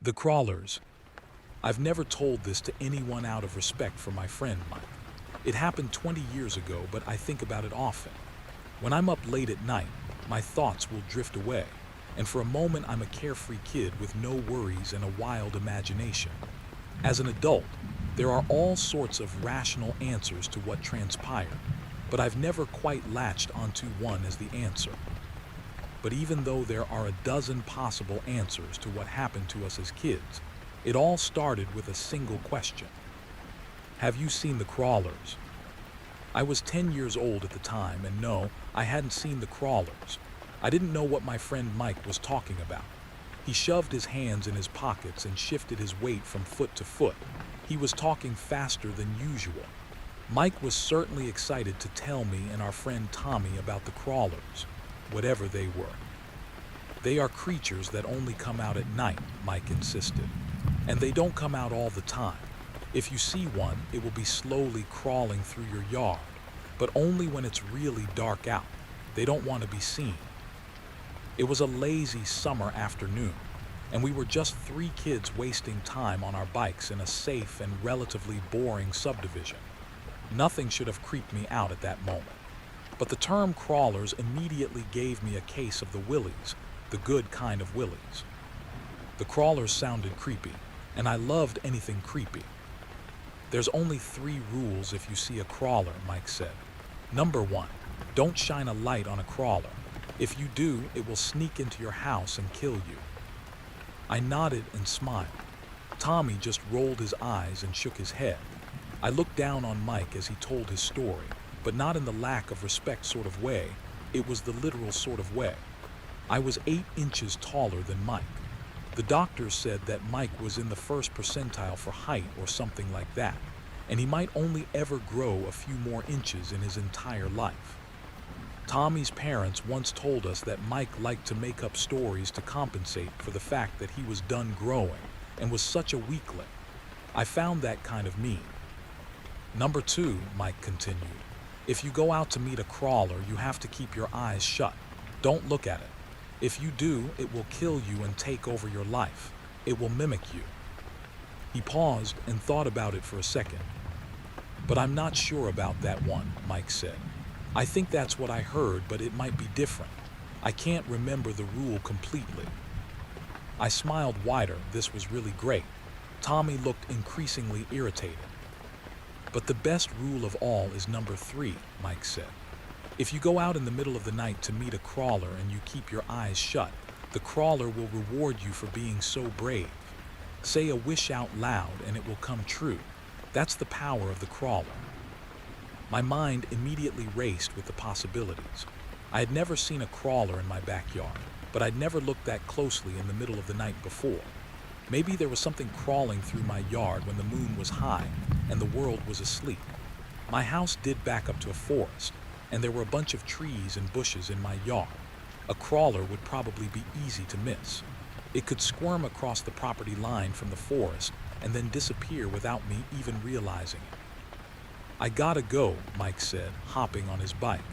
The crawlers. I've never told this to anyone out of respect for my friend Mike. It happened 20 years ago, but I think about it often. When I'm up late at night, my thoughts will drift away, and for a moment I'm a carefree kid with no worries and a wild imagination. As an adult, there are all sorts of rational answers to what transpired, but I've never quite latched onto one as the answer. But even though there are a dozen possible answers to what happened to us as kids, it all started with a single question. Have you seen the crawlers? I was 10 years old at the time, and no, I hadn't seen the crawlers. I didn't know what my friend Mike was talking about. He shoved his hands in his pockets and shifted his weight from foot to foot. He was talking faster than usual. Mike was certainly excited to tell me and our friend Tommy about the crawlers, whatever they were. They are creatures that only come out at night, Mike insisted. And they don't come out all the time. If you see one, it will be slowly crawling through your yard, but only when it's really dark out. They don't want to be seen. It was a lazy summer afternoon, and we were just three kids wasting time on our bikes in a safe and relatively boring subdivision. Nothing should have creeped me out at that moment. But the term crawlers immediately gave me a case of the willies, the good kind of willies. The crawlers sounded creepy, and I loved anything creepy. There's only 3 rules if you see a crawler, Mike said. Number 1, don't shine a light on a crawler. If you do, it will sneak into your house and kill you. I nodded and smiled. Tommy just rolled his eyes and shook his head. I looked down on Mike as he told his story, but not in the lack of respect sort of way. It was the literal sort of way. I was 8 inches taller than Mike. The doctors said that Mike was in the first percentile for height or something like that, and he might only ever grow a few more inches in his entire life. Tommy's parents once told us that Mike liked to make up stories to compensate for the fact that he was done growing and was such a weakling. I found that kind of mean. Number 2, Mike continued, if you go out to meet a crawler, you have to keep your eyes shut. Don't look at it. If you do, it will kill you and take over your life. It will mimic you. He paused and thought about it for a second. But I'm not sure about that one, Mike said. I think that's what I heard, but it might be different. I can't remember the rule completely. I smiled wider. This was really great. Tommy looked increasingly irritated. But the best rule of all is number 3, Mike said. If you go out in the middle of the night to meet a crawler and you keep your eyes shut, the crawler will reward you for being so brave. Say a wish out loud and it will come true. That's the power of the crawler. My mind immediately raced with the possibilities. I had never seen a crawler in my backyard, but I'd never looked that closely in the middle of the night before. Maybe there was something crawling through my yard when the moon was high and the world was asleep. My house did back up to a forest, and there were a bunch of trees and bushes in my yard. A crawler would probably be easy to miss. It could squirm across the property line from the forest and then disappear without me even realizing it. I gotta go, Mike said, hopping on his bike.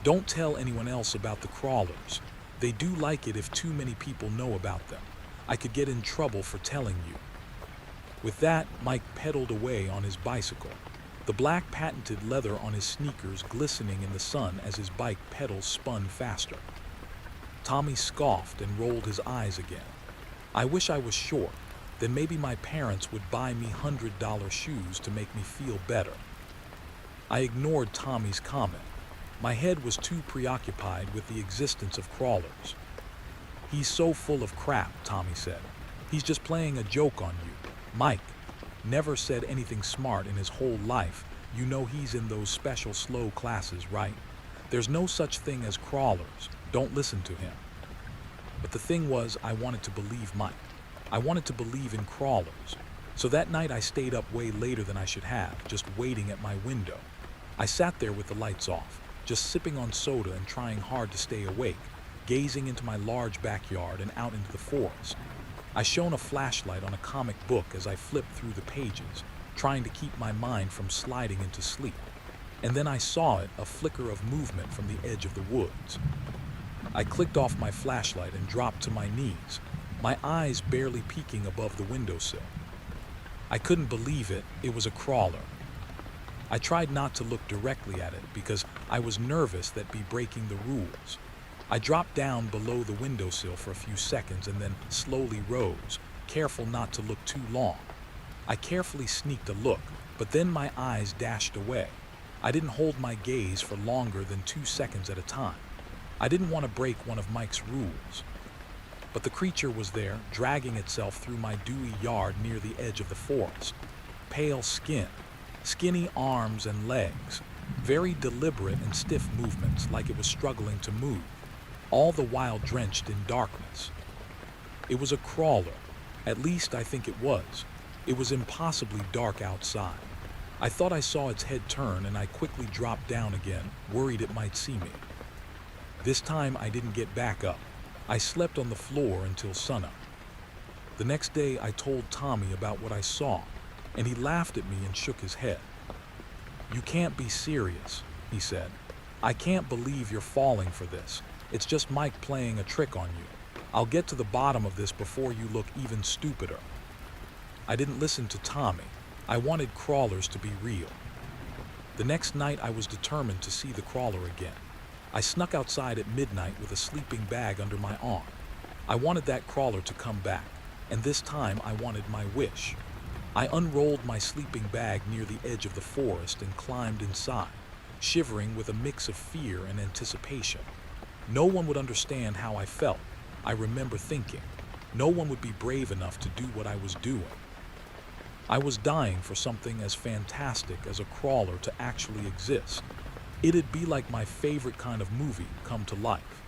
Don't tell anyone else about the crawlers. They do like it if too many people know about them. I could get in trouble for telling you. With that, Mike pedaled away on his bicycle, the black patented leather on his sneakers glistening in the sun as his bike pedals spun faster. Tommy scoffed and rolled his eyes again. I wish I was short. Then maybe my parents would buy me $100 shoes to make me feel better. I ignored Tommy's comment. My head was too preoccupied with the existence of crawlers. He's so full of crap, Tommy said. He's just playing a joke on you. Mike never said anything smart in his whole life. You know he's in those special slow classes, right? There's no such thing as crawlers. Don't listen to him. But the thing was, I wanted to believe Mike. I wanted to believe in crawlers. So that night I stayed up way later than I should have, just waiting at my window. I sat there with the lights off, just sipping on soda and trying hard to stay awake, gazing into my large backyard and out into the forest. I shone a flashlight on a comic book as I flipped through the pages, trying to keep my mind from sliding into sleep. And then I saw it, a flicker of movement from the edge of the woods. I clicked off my flashlight and dropped to my knees. my eyes barely peeking above the windowsill. I couldn't believe it. It was a crawler. I tried not to look directly at it because I was nervous that be breaking the rules. I dropped down below the windowsill for a few seconds and then slowly rose, careful not to look too long. I carefully sneaked a look, but then my eyes dashed away. I didn't hold my gaze for longer than 2 seconds at a time. I didn't want to break one of Mike's rules. But the creature was there, dragging itself through my dewy yard near the edge of the forest. Pale skin, skinny arms and legs, very deliberate and stiff movements like it was struggling to move, all the while drenched in darkness. It was a crawler, at least I think it was. It was impossibly dark outside. I thought I saw its head turn and I quickly dropped down again, worried it might see me. This time I didn't get back up. I slept on the floor until sunup. The next day I told Tommy about what I saw, and he laughed at me and shook his head. "You can't be serious," he said. "I can't believe you're falling for this. It's just Mike playing a trick on you. I'll get to the bottom of this before you look even stupider." I didn't listen to Tommy. I wanted crawlers to be real. The next night I was determined to see the crawler again. I snuck outside at midnight with a sleeping bag under my arm. I wanted that crawler to come back, and this time I wanted my wish. I unrolled my sleeping bag near the edge of the forest and climbed inside, shivering with a mix of fear and anticipation. No one would understand how I felt. I remember thinking, no one would be brave enough to do what I was doing. I was dying for something as fantastic as a crawler to actually exist. It'd be like my favorite kind of movie come to life.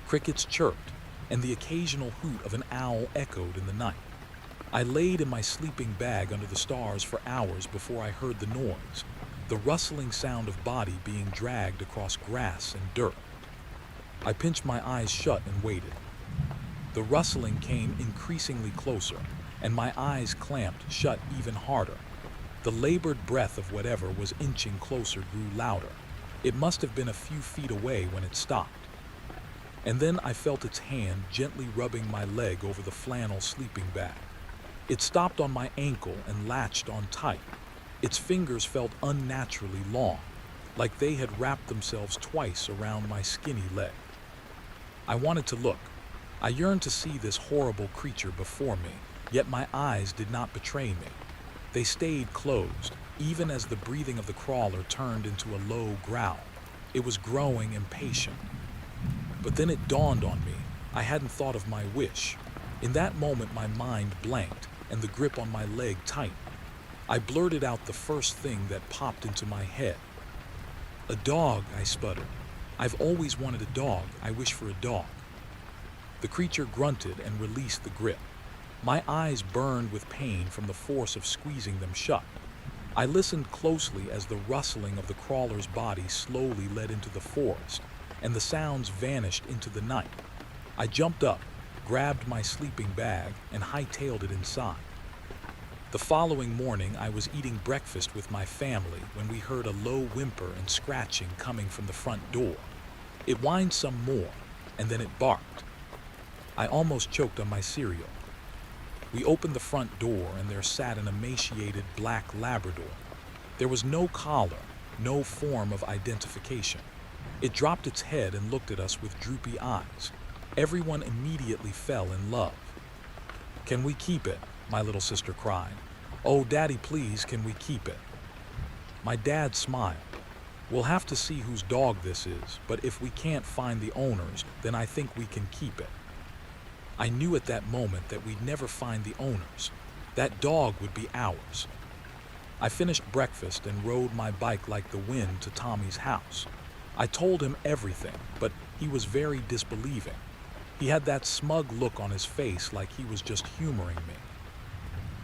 Crickets chirped, and the occasional hoot of an owl echoed in the night. I laid in my sleeping bag under the stars for hours before I heard the noise, the rustling sound of body being dragged across grass and dirt. I pinched my eyes shut and waited. The rustling came increasingly closer, and my eyes clamped shut even harder. The labored breath of whatever was inching closer grew louder. It must have been a few feet away when it stopped. And then I felt its hand gently rubbing my leg over the flannel sleeping bag. It stopped on my ankle and latched on tight. Its fingers felt unnaturally long, like they had wrapped themselves twice around my skinny leg. I wanted to look. I yearned to see this horrible creature before me, yet my eyes did not betray me. They stayed closed, even as the breathing of the crawler turned into a low growl. It was growing impatient. But then it dawned on me. I hadn't thought of my wish. In that moment, my mind blanked, and the grip on my leg tightened. I blurted out the first thing that popped into my head. "A dog," I sputtered. "I've always wanted a dog. I wish for a dog." The creature grunted and released the grip. My eyes burned with pain from the force of squeezing them shut. I listened closely as the rustling of the crawler's body slowly led into the forest, and the sounds vanished into the night. I jumped up, grabbed my sleeping bag, and hightailed it inside. The following morning, I was eating breakfast with my family when we heard a low whimper and scratching coming from the front door. It whined some more, and then it barked. I almost choked on my cereal. We opened the front door, and there sat an emaciated black Labrador. There was no collar, no form of identification. It dropped its head and looked at us with droopy eyes. Everyone immediately fell in love. "Can we keep it?" my little sister cried. "Oh, Daddy, please, can we keep it?" My dad smiled. "We'll have to see whose dog this is, but if we can't find the owners, then I think we can keep it." I knew at that moment that we'd never find the owners. That dog would be ours. I finished breakfast and rode my bike like the wind to Tommy's house. I told him everything, but he was very disbelieving. He had that smug look on his face like he was just humoring me.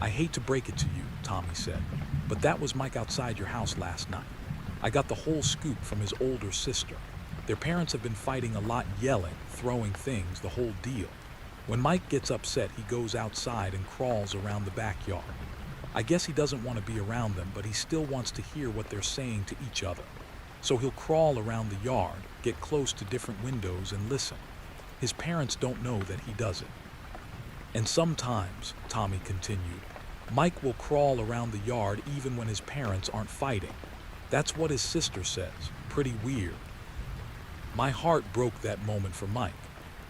"I hate to break it to you," Tommy said, "but that was Mike outside your house last night. I got the whole scoop from his older sister. Their parents have been fighting a lot, yelling, throwing things, the whole deal. When Mike gets upset, he goes outside and crawls around the backyard. I guess he doesn't want to be around them, but he still wants to hear what they're saying to each other. So he'll crawl around the yard, get close to different windows and listen. His parents don't know that he does it." And sometimes, Tommy continued, Mike will crawl around the yard even when his parents aren't fighting. That's what his sister says. Pretty weird. My heart broke that moment for Mike.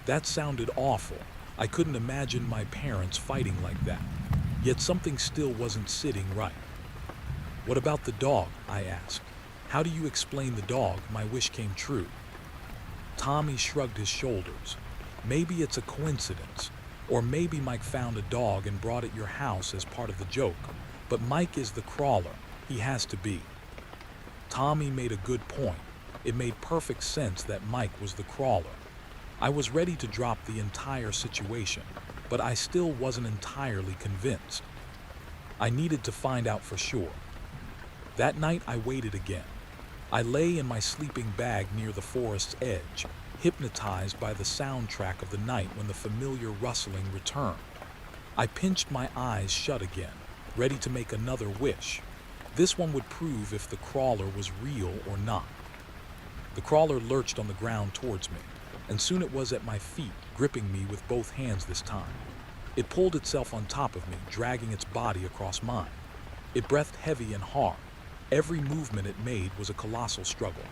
That sounded awful. I couldn't imagine my parents fighting like that. Yet something still wasn't sitting right. What about the dog? I asked. How do you explain the dog? My wish came true. Tommy shrugged his shoulders. Maybe it's a coincidence. Or maybe Mike found a dog and brought it your house as part of the joke. But Mike is the crawler. He has to be. Tommy made a good point. It made perfect sense that Mike was the crawler. I was ready to drop the entire situation, but I still wasn't entirely convinced. I needed to find out for sure. That night I waited again. I lay in my sleeping bag near the forest's edge, hypnotized by the soundtrack of the night when the familiar rustling returned. I pinched my eyes shut again, ready to make another wish. This one would prove if the crawler was real or not. The crawler lurched on the ground towards me, and soon it was at my feet, gripping me with both hands this time. It pulled itself on top of me, dragging its body across mine. It breathed heavy and hard. Every movement it made was a colossal struggle.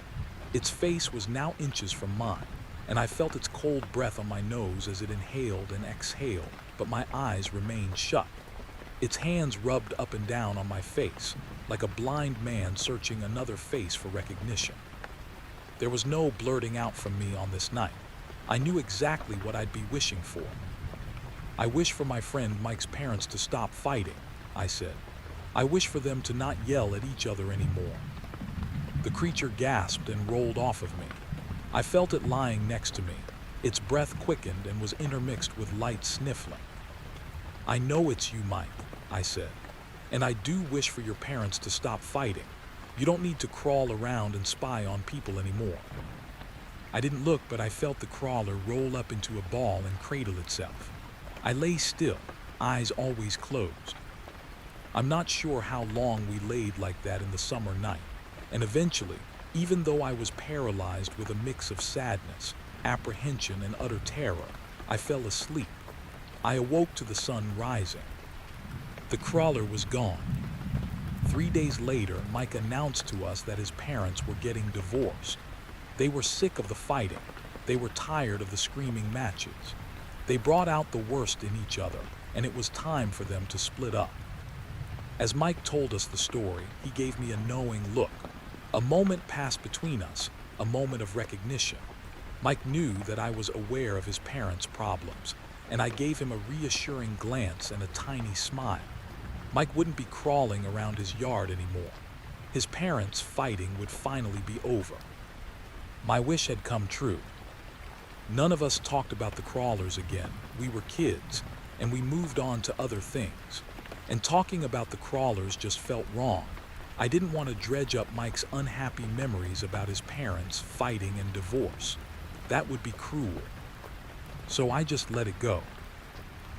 Its face was now inches from mine, and I felt its cold breath on my nose as it inhaled and exhaled, but my eyes remained shut. Its hands rubbed up and down on my face, like a blind man searching another face for recognition. There was no blurting out from me on this night. I knew exactly what I'd be wishing for. I wish for my friend Mike's parents to stop fighting, I said. I wish for them to not yell at each other anymore. The creature gasped and rolled off of me. I felt it lying next to me. Its breath quickened and was intermixed with light sniffling. I know it's you, Mike, I said, and I do wish for your parents to stop fighting. You don't need to crawl around and spy on people anymore. I didn't look, but I felt the crawler roll up into a ball and cradle itself. I lay still, eyes always closed. I'm not sure how long we laid like that in the summer night, and eventually, even though I was paralyzed with a mix of sadness, apprehension, and utter terror, I fell asleep. I awoke to the sun rising. The crawler was gone. 3 days later, Mike announced to us that his parents were getting divorced. They were sick of the fighting. They were tired of the screaming matches. They brought out the worst in each other, and it was time for them to split up. As Mike told us the story, he gave me a knowing look. A moment passed between us, a moment of recognition. Mike knew that I was aware of his parents' problems, and I gave him a reassuring glance and a tiny smile. Mike wouldn't be crawling around his yard anymore. His parents' fighting would finally be over. My wish had come true. None of us talked about the crawlers again. We were kids, and we moved on to other things. And talking about the crawlers just felt wrong. I didn't want to dredge up Mike's unhappy memories about his parents fighting and divorce. That would be cruel. So I just let it go.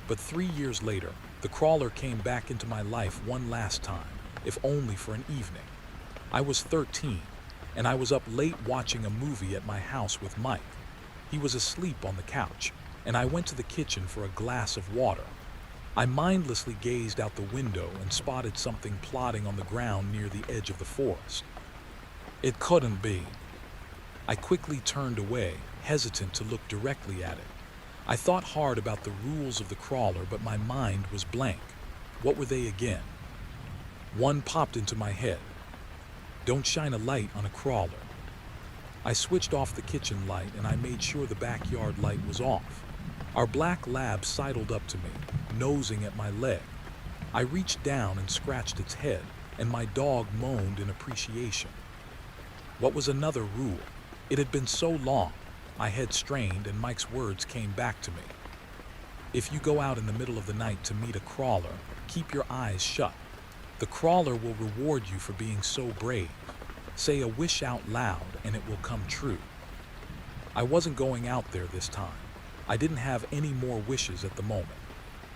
But 3 years later, the crawler came back into my life one last time, if only for an evening. I was 13, and I was up late watching a movie at my house with Mike. He was asleep on the couch, and I went to the kitchen for a glass of water. I mindlessly gazed out the window and spotted something plodding on the ground near the edge of the forest. It couldn't be. I quickly turned away, hesitant to look directly at it. I thought hard about the rules of the crawler, but my mind was blank. What were they again? One popped into my head. Don't shine a light on a crawler. I switched off the kitchen light and I made sure the backyard light was off. Our black lab sidled up to me, nosing at my leg. I reached down and scratched its head, and my dog moaned in appreciation. What was another rule? It had been so long. My head strained and Mike's words came back to me. If you go out in the middle of the night to meet a crawler, keep your eyes shut. The crawler will reward you for being so brave. Say a wish out loud and it will come true. I wasn't going out there this time. I didn't have any more wishes at the moment.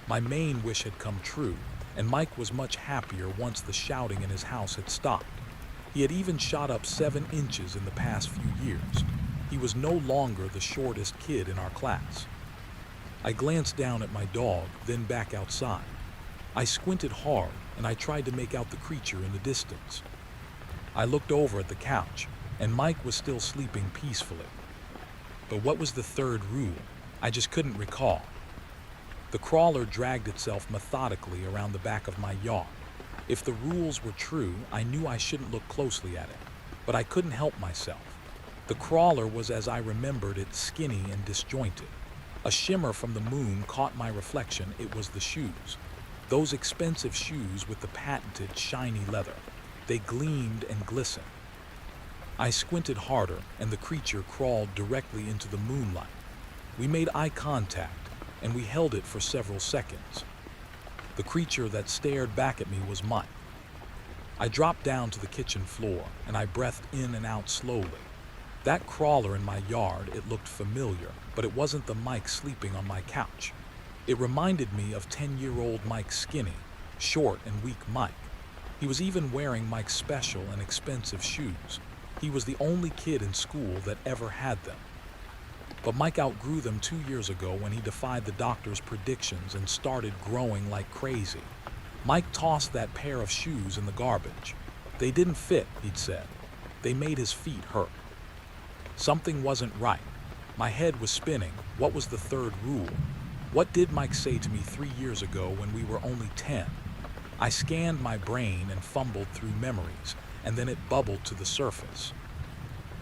My main wish had come true, and Mike was much happier once the shouting in his house had stopped. He had even shot up 7 inches in the past few years. He was no longer the shortest kid in our class. I glanced down at my dog, then back outside. I squinted hard, and I tried to make out the creature in the distance. I looked over at the couch, and Mike was still sleeping peacefully. But what was the third rule? I just couldn't recall. The crawler dragged itself methodically around the back of my yard. If the rules were true, I knew I shouldn't look closely at it, but I couldn't help myself. The crawler was as I remembered it, skinny and disjointed. A shimmer from the moon caught my reflection. It was the shoes. Those expensive shoes with the patented shiny leather. They gleamed and glistened. I squinted harder, and the creature crawled directly into the moonlight. We made eye contact, and we held it for several seconds. The creature that stared back at me was Mike. I dropped down to the kitchen floor, and I breathed in and out slowly. That crawler in my yard, it looked familiar, but it wasn't the Mike sleeping on my couch. It reminded me of 10-year-old Mike, skinny, short and weak Mike. He was even wearing Mike's special and expensive shoes. He was the only kid in school that ever had them. But Mike outgrew them 2 years ago when he defied the doctor's predictions and started growing like crazy. Mike tossed that pair of shoes in the garbage. They didn't fit, he'd said. They made his feet hurt. Something wasn't right. My head was spinning. What was the third rule? What did Mike say to me 3 years ago when we were only 10? I scanned my brain and fumbled through memories, and then it bubbled to the surface.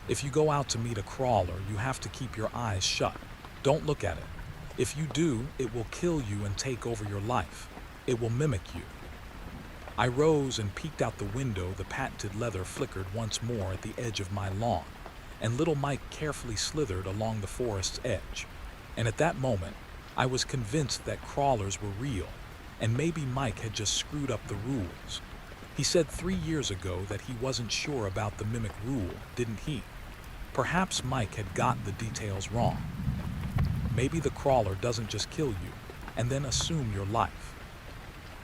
If you go out to meet a crawler, you have to keep your eyes shut. Don't look at it. If you do, it will kill you and take over your life. It will mimic you. I rose and peeked out the window. The patented leather flickered once more at the edge of my lawn, and little Mike carefully slithered along the forest's edge. And at that moment, I was convinced that crawlers were real, and maybe Mike had just screwed up the rules. He said 3 years ago that he wasn't sure about the mimic rule, didn't he? Perhaps Mike had gotten the details wrong. Maybe the crawler doesn't just kill you and then assume your life.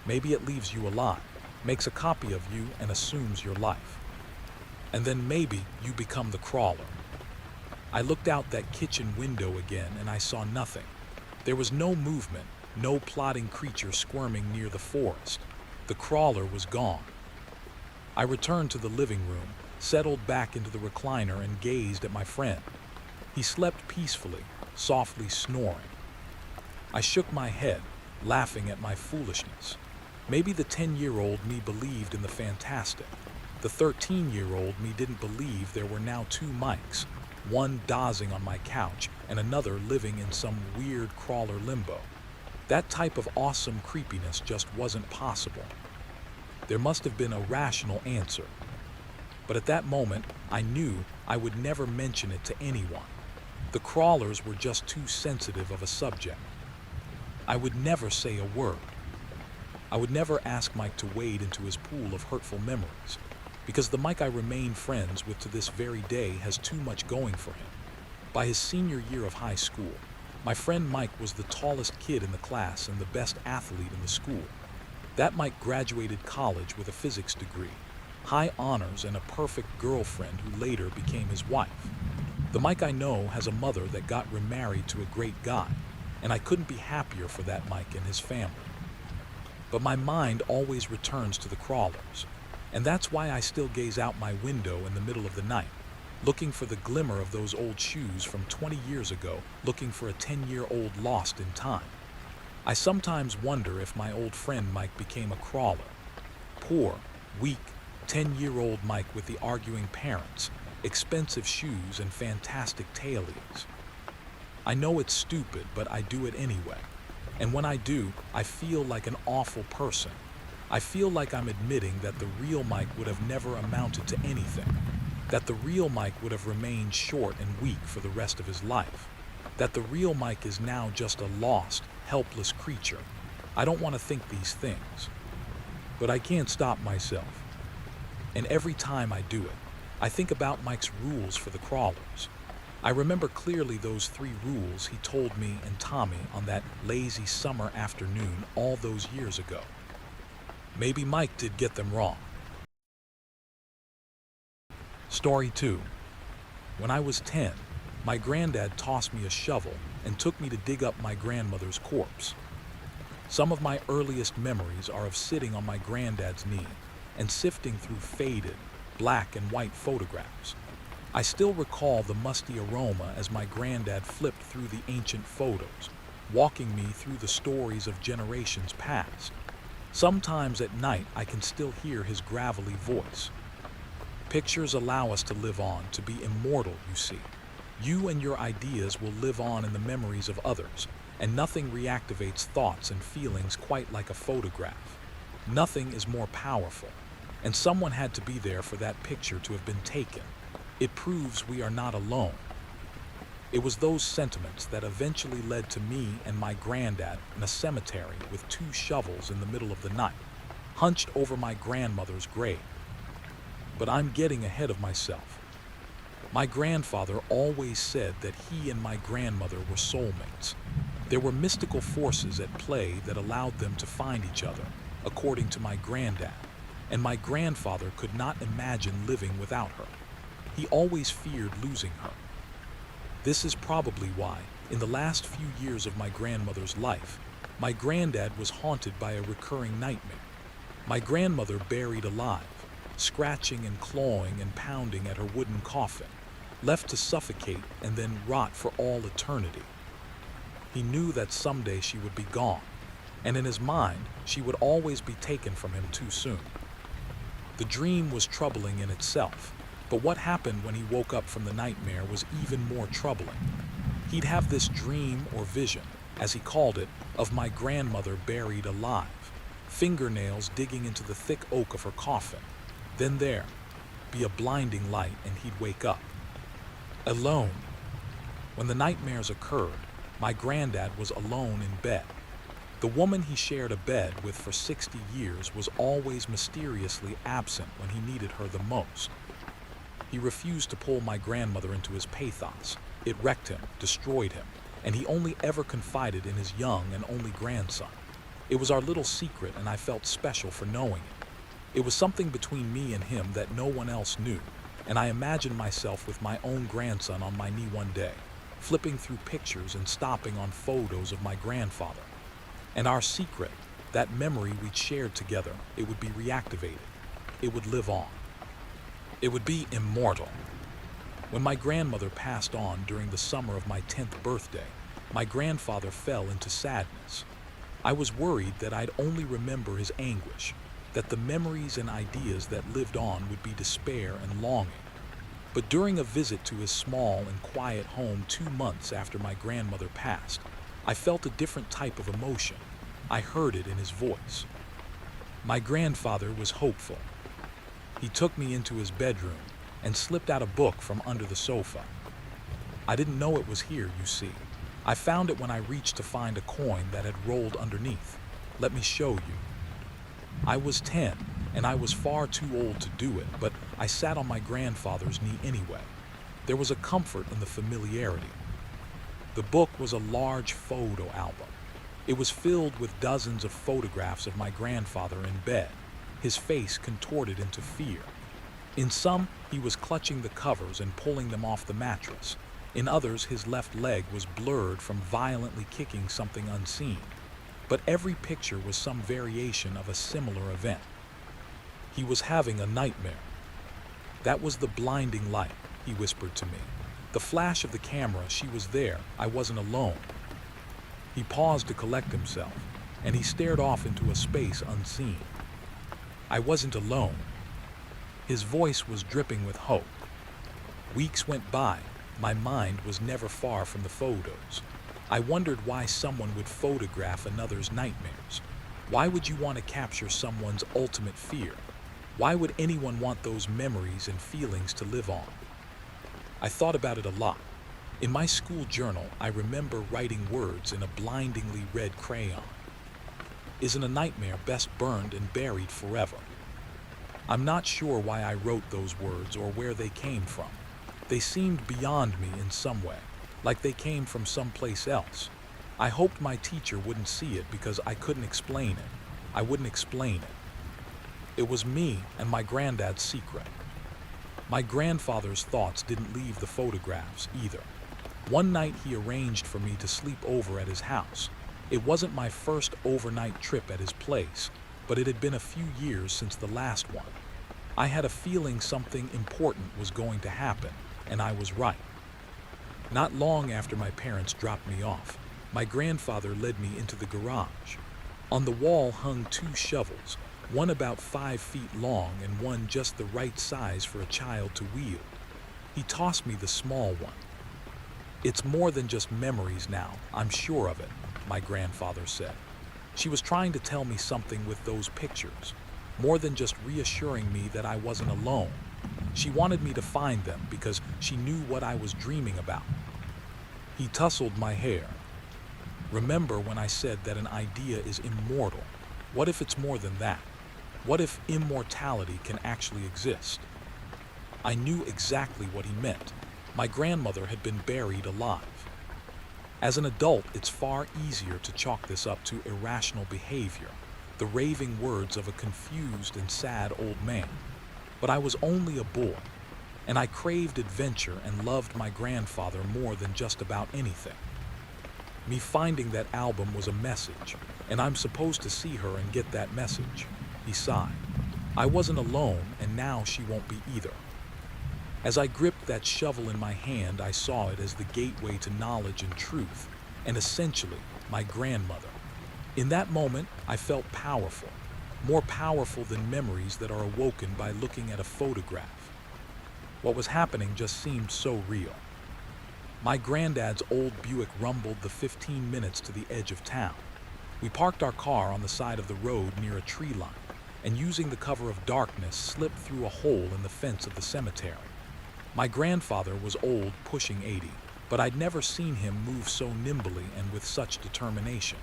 Maybe it leaves you alive, makes a copy of you and assumes your life. And then maybe you become the crawler. I looked out that kitchen window again and I saw nothing. There was no movement, no plodding creature squirming near the forest. The crawler was gone. I returned to the living room, settled back into the recliner and gazed at my friend. He slept peacefully, softly snoring. I shook my head, laughing at my foolishness. Maybe the 10-year-old me believed in the fantastic. The 13-year-old me didn't believe there were now 2 Mikes, one dozing on my couch and another living in some weird crawler limbo. That type of awesome creepiness just wasn't possible. There must have been a rational answer. But at that moment, I knew I would never mention it to anyone. The crawlers were just too sensitive of a subject. I would never say a word. I would never ask Mike to wade into his pool of hurtful memories, because the Mike I remain friends with to this very day has too much going for him. By his senior year of high school, my friend Mike was the tallest kid in the class and the best athlete in the school. That Mike graduated college with a physics degree, high honors, and a perfect girlfriend who later became his wife. The Mike I know has a mother that got remarried to a great guy, and I couldn't be happier for that Mike and his family. But my mind always returns to the crawlers, and that's why I still gaze out my window in the middle of the night, looking for the glimmer of those old shoes from 20 years ago, looking for a 10-year-old lost in time. I sometimes wonder if my old friend Mike became a crawler. Poor, weak, 10-year-old Mike with the arguing parents, expensive shoes, and fantastic tailies. I know it's stupid, but I do it anyway. And when I do, I feel like an awful person. I feel like I'm admitting that the real Mike would have never amounted to anything. That the real Mike would have remained short and weak for the rest of his life. That the real Mike is now just a lost, helpless creature. I don't want to think these things. But I can't stop myself. And every time I do it, I think about Mike's rules for the crawlers. I remember clearly those 3 rules he told me and Tommy on that lazy summer afternoon all those years ago. Maybe Mike did get them wrong. Story 2. When I was 10, My granddad tossed me a shovel and took me to dig up my grandmother's corpse. Some of my earliest memories are of sitting on my granddad's knee and sifting through faded, black and white photographs. I still recall the musty aroma as my granddad flipped through the ancient photos, walking me through the stories of generations past. Sometimes at night I can still hear his gravelly voice. Pictures allow us to live on, to be immortal, you see. You and your ideas will live on in the memories of others, and nothing reactivates thoughts and feelings quite like a photograph. Nothing is more powerful, and someone had to be there for that picture to have been taken. It proves we are not alone. It was those sentiments that eventually led to me and my granddad in a cemetery with 2 shovels in the middle of the night, hunched over my grandmother's grave. But I'm getting ahead of myself. My grandfather always said that he and my grandmother were soulmates. There were mystical forces at play that allowed them to find each other, according to my granddad, and my grandfather could not imagine living without her. He always feared losing her. This is probably why, in the last few years of my grandmother's life, my granddad was haunted by a recurring nightmare. My grandmother buried alive, scratching and clawing and pounding at her wooden coffin, left to suffocate and then rot for all eternity. He knew that someday she would be gone, and in his mind, she would always be taken from him too soon. The dream was troubling in itself, but what happened when he woke up from the nightmare was even more troubling. He'd have this dream or vision, as he called it, of my grandmother buried alive, fingernails digging into the thick oak of her coffin. Then there be a blinding light and he'd wake up. Alone. When the nightmares occurred, my granddad was alone in bed. The woman he shared a bed with for 60 years was always mysteriously absent when he needed her the most. He refused to pull my grandmother into his pathos. It wrecked him, destroyed him, and he only ever confided in his young and only grandson. It was our little secret, and I felt special for knowing it. It was something between me and him that no one else knew, and I imagined myself with my own grandson on my knee one day, flipping through pictures and stopping on photos of my grandfather. And our secret, that memory we'd shared together, it would be reactivated. It would live on. It would be immortal. When my grandmother passed on during the summer of my 10th birthday, my grandfather fell into sadness. I was worried that I'd only remember his anguish, that the memories and ideas that lived on would be despair and longing. But during a visit to his small and quiet home 2 months after my grandmother passed, I felt a different type of emotion. I heard it in his voice. My grandfather was hopeful. He took me into his bedroom and slipped out a book from under the sofa. I didn't know it was here, you see. I found it when I reached to find a coin that had rolled underneath. Let me show you. I was 10, and I was far too old to do it, but I sat on my grandfather's knee anyway. There was a comfort in the familiarity. The book was a large photo album. It was filled with dozens of photographs of my grandfather in bed, his face contorted into fear. In some, he was clutching the covers and pulling them off the mattress. In others, his left leg was blurred from violently kicking something unseen. But every picture was some variation of a similar event. He was having a nightmare. That was the blinding light, he whispered to me. The flash of the camera, she was there, I wasn't alone. He paused to collect himself, and he stared off into a space unseen. I wasn't alone. His voice was dripping with hope. Weeks went by. My mind was never far from the photos. I wondered why someone would photograph another's nightmares. Why would you want to capture someone's ultimate fear? Why would anyone want those memories and feelings to live on? I thought about it a lot. In my school journal, I remember writing words in a blindingly red crayon. Isn't a nightmare best burned and buried forever? I'm not sure why I wrote those words or where they came from. They seemed beyond me in some way, like they came from someplace else. I hoped my teacher wouldn't see it because I couldn't explain it. I wouldn't explain it. It was me and my granddad's secret. My grandfather's thoughts didn't leave the photographs either. One night he arranged for me to sleep over at his house. It wasn't my first overnight trip at his place, but it had been a few years since the last one. I had a feeling something important was going to happen, and I was right. Not long after my parents dropped me off, my grandfather led me into the garage. On the wall hung 2 shovels, one about 5 feet long and one just the right size for a child to wield. He tossed me the small one. "It's more than just memories now, I'm sure of it," my grandfather said. She was trying to tell me something with those pictures, more than just reassuring me that I wasn't alone. She wanted me to find them because she knew what I was dreaming about. He tousled my hair. "Remember when I said that an idea is immortal? What if it's more than that? What if immortality can actually exist?" I knew exactly what he meant. My grandmother had been buried alive. As an adult, it's far easier to chalk this up to irrational behavior, the raving words of a confused and sad old man. But I was only a boy, and I craved adventure and loved my grandfather more than just about anything. Me finding that album was a message, and I'm supposed to see her and get that message. He sighed. I wasn't alone, and now she won't be either. As I gripped that shovel in my hand, I saw it as the gateway to knowledge and truth, and essentially, my grandmother. In that moment, I felt powerful, more powerful than memories that are awoken by looking at a photograph. What was happening just seemed so real. My granddad's old Buick rumbled the 15 minutes to the edge of town. We parked our car on the side of the road near a tree line, and using the cover of darkness, slipped through a hole in the fence of the cemetery. My grandfather was old, pushing 80, but I'd never seen him move so nimbly and with such determination.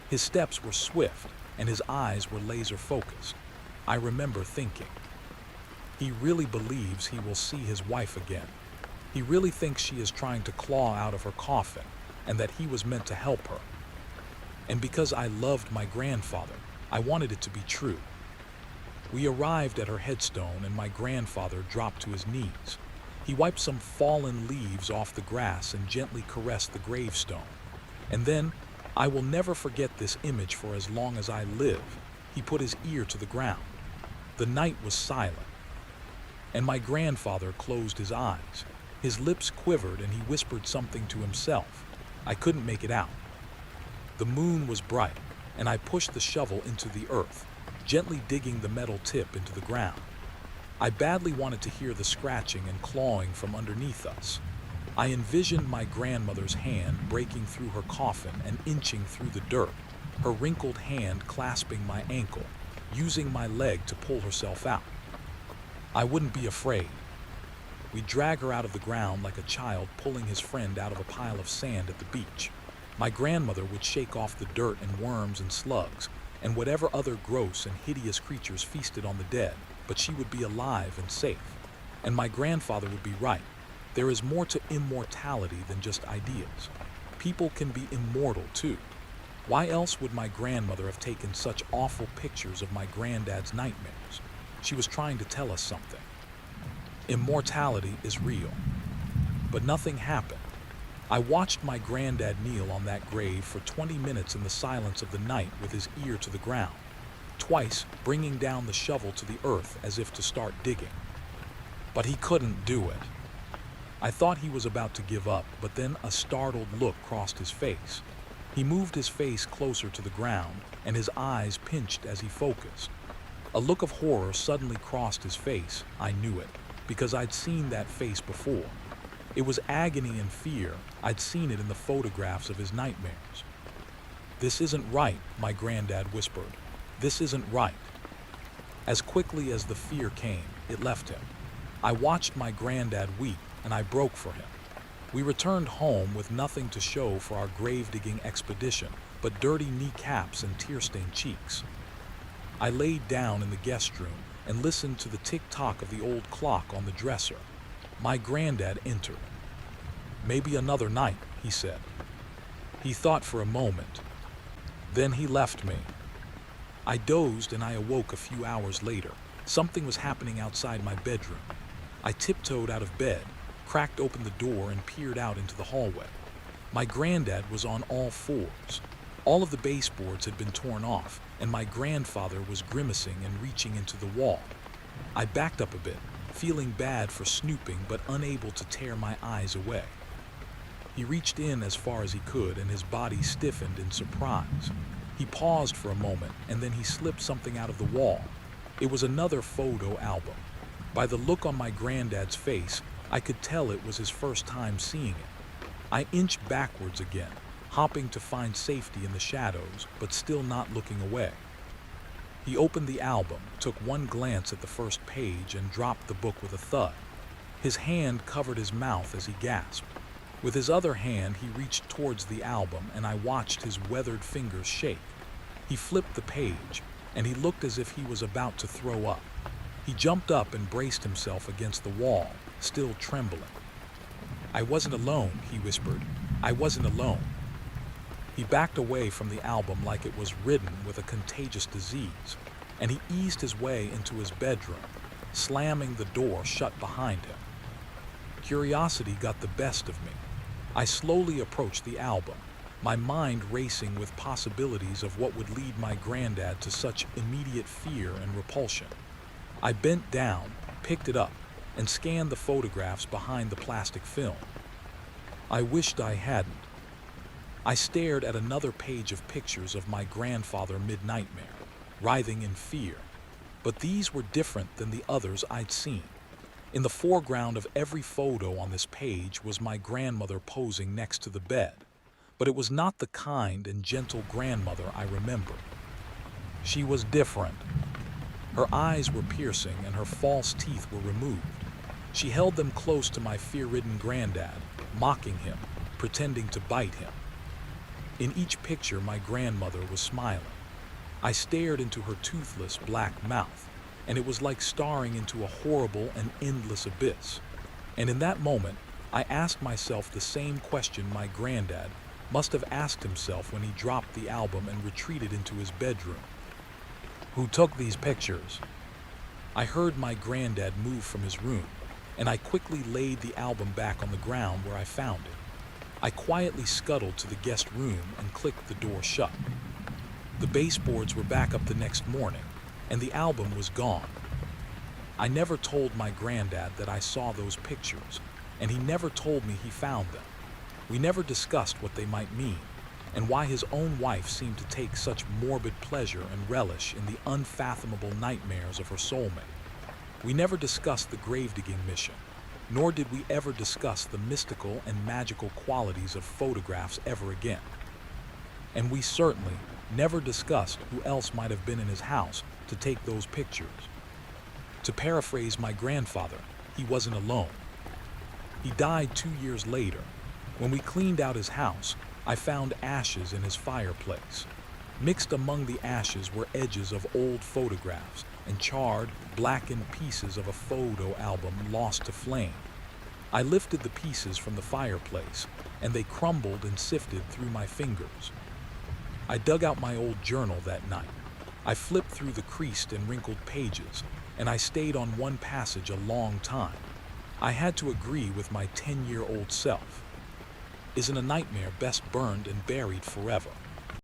His steps were swift, and his eyes were laser-focused. I remember thinking, he really believes he will see his wife again. He really thinks she is trying to claw out of her coffin, and that he was meant to help her. And because I loved my grandfather, I wanted it to be true. We arrived at her headstone, and my grandfather dropped to his knees. He wiped some fallen leaves off the grass and gently caressed the gravestone. And then, I will never forget this image for as long as I live, he put his ear to the ground. The night was silent, and my grandfather closed his eyes. His lips quivered and he whispered something to himself. I couldn't make it out. The moon was bright, and I pushed the shovel into the earth, gently digging the metal tip into the ground. I badly wanted to hear the scratching and clawing from underneath us. I envisioned my grandmother's hand breaking through her coffin and inching through the dirt, her wrinkled hand clasping my ankle, using my leg to pull herself out. I wouldn't be afraid. We'd drag her out of the ground like a child pulling his friend out of a pile of sand at the beach. My grandmother would shake off the dirt and worms and slugs, and whatever other gross and hideous creatures feasted on the dead, but she would be alive and safe. And my grandfather would be right. There is more to immortality than just ideas. People can be immortal too. Why else would my grandmother have taken such awful pictures of my granddad's nightmares? She was trying to tell us something. Immortality is real. But nothing happened. I watched my granddad kneel on that grave for 20 minutes in the silence of the night with his ear to the ground, twice bringing down the shovel to the earth as if to start digging. But he couldn't do it. I thought he was about to give up, but then a startled look crossed his face. He moved his face closer to the ground, and his eyes pinched as he focused. A look of horror suddenly crossed his face. I knew it, because I'd seen that face before. It was agony and fear. I'd seen it in the photographs of his nightmares. "This isn't right," my granddad whispered. "This isn't right." As quickly as the fear came, it left him. I watched my granddad weep, and I broke for him. We returned home with nothing to show for our grave-digging expedition, but dirty kneecaps and tear-stained cheeks. I laid down in the guest room and listened to the tick-tock of the old clock on the dresser. My granddad entered. "Maybe another night," he said. He thought for a moment. Then he left me. I dozed and I awoke a few hours later. Something was happening outside my bedroom. I tiptoed out of bed, cracked open the door and peered out into the hallway. My granddad was on all fours. All of the baseboards had been torn off, and my grandfather was grimacing and reaching into the wall. I backed up a bit, feeling bad for snooping but unable to tear my eyes away. He reached in as far as he could, and his body stiffened in surprise. He paused for a moment, and then he slipped something out of the wall. It was another photo album. By the look on my granddad's face, I could tell it was his first time seeing it. I inched backwards again, hopping to find safety in the shadows, but still not looking away. He opened the album, took one glance at the first page, and dropped the book with a thud. His hand covered his mouth as he gasped. With his other hand, he reached towards the album, and I watched his weathered fingers shake. He flipped the page, and he looked as if he was about to throw up. He jumped up and braced himself against the wall, still trembling. "I wasn't alone," he whispered. "I wasn't alone." He backed away from the album like it was ridden with a contagious disease, and he eased his way into his bedroom, slamming the door shut behind him. Curiosity got the best of me. I slowly approached the album, my mind racing with possibilities of what would lead my granddad to such immediate fear and repulsion. I bent down, picked it up, and scanned the photographs behind the plastic film. I wished I hadn't. I stared at another page of pictures of my grandfather mid-nightmare, writhing in fear. But these were different than the others I'd seen. In the foreground of every photo on this page was my grandmother posing next to the bed, but it was not the kind and gentle grandmother I remembered. She was different. Her eyes were piercing and her false teeth were removed. She held them close to my fear-ridden granddad, mocking him, pretending to bite him. In each picture, my grandmother was smiling. I stared into her toothless black mouth, and it was like staring into a horrible and endless abyss. And in that moment, I asked myself the same question my granddad must have asked himself when he dropped the album and retreated into his bedroom. "Who took these pictures?" I heard my granddad move from his room, and I quickly laid the album back on the ground where I found it. I quietly scuttled to the guest room and clicked the door shut. The baseboards were back up the next morning, and the album was gone. I never told my granddad that I saw those pictures, and he never told me he found them. We never discussed what they might mean, and why his own wife seemed to take such morbid pleasure and relish in the unfathomable nightmares of her soulmate. We never discussed the grave-digging mission, nor did we ever discuss the mystical and magical qualities of photographs ever again. And we certainly never discussed who else might have been in his house to take those pictures. To paraphrase my grandfather, he wasn't alone. He died 2 years later. When we cleaned out his house, I found ashes in his fireplace. Mixed among the ashes were edges of old photographs and charred, blackened pieces of a photo album lost to flame. I lifted the pieces from the fireplace, and they crumbled and sifted through my fingers. I dug out my old journal that night. I flipped through the creased and wrinkled pages, and I stayed on one passage a long time. I had to agree with my 10-year-old self. Isn't a nightmare best burned and buried forever?